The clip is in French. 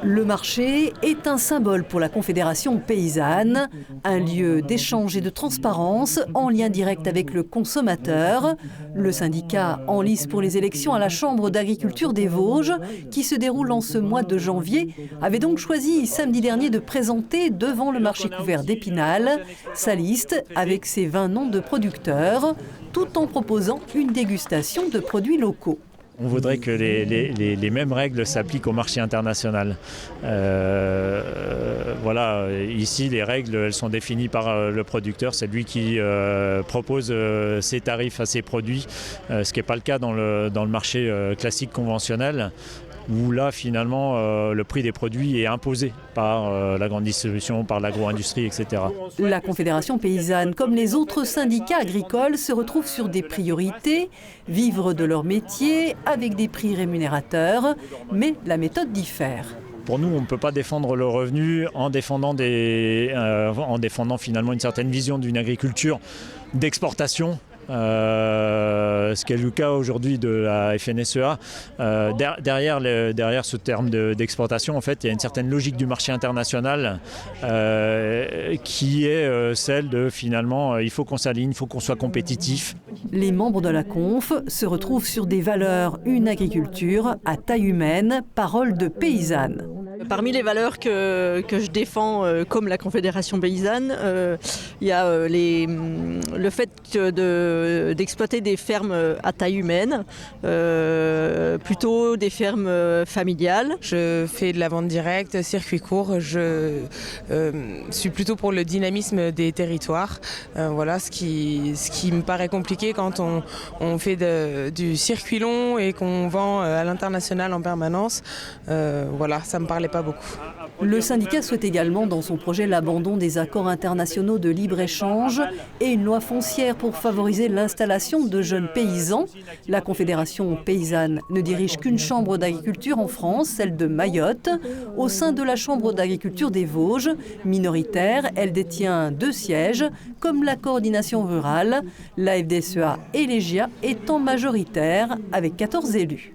Le marché est un symbole pour la Confédération paysanne, un lieu d'échange et de transparence en lien direct avec le consommateur. Le syndicat en lice pour les élections à la Chambre d'agriculture des Vosges, qui se déroule en ce mois de janvier, avait donc choisi samedi dernier de présenter devant le marché couvert d'Épinal sa liste avec ses 20 noms de producteurs, tout en proposant une dégustation de produits locaux. On voudrait que les mêmes règles s'appliquent au marché international. Voilà, ici les règles elles sont définies par le producteur, c'est lui qui propose ses tarifs à ses produits, ce qui n'est pas le cas dans le marché classique conventionnel, où là finalement le prix des produits est imposé par la grande distribution, par l'agro-industrie, etc. La Confédération paysanne, comme les autres syndicats agricoles, se retrouve sur des priorités, vivre de leur métier avec des prix rémunérateurs, mais la méthode diffère. Pour nous, on ne peut pas défendre le revenu en défendant finalement une certaine vision d'une agriculture d'exportation. Ce qui est le cas aujourd'hui de la FNSEA. Derrière ce terme d'exportation, en fait, il y a une certaine logique du marché international qui est celle de finalement, il faut qu'on s'aligne, il faut qu'on soit compétitif. Les membres de la Conf se retrouvent sur des valeurs, une agriculture à taille humaine, parole de paysanne. Parmi les valeurs que je défends comme la Confédération paysanne, il y a le fait d'exploiter des fermes à taille humaine, plutôt des fermes familiales. Je fais de la vente directe, circuit court, je suis plutôt pour le dynamisme des territoires. Voilà, ce qui me paraît compliqué quand on fait du circuit long et qu'on vend à l'international en permanence. Voilà, ça me parlait pas beaucoup. Le syndicat souhaite également dans son projet l'abandon des accords internationaux de libre-échange et une loi foncière pour favoriser l'installation de jeunes paysans. La Confédération paysanne ne dirige qu'une chambre d'agriculture en France, celle de Mayotte. Au sein de la chambre d'agriculture des Vosges, minoritaire, elle détient 2 sièges, comme la coordination rurale, la FDSEA et l'EGIA étant majoritaires avec 14 élus.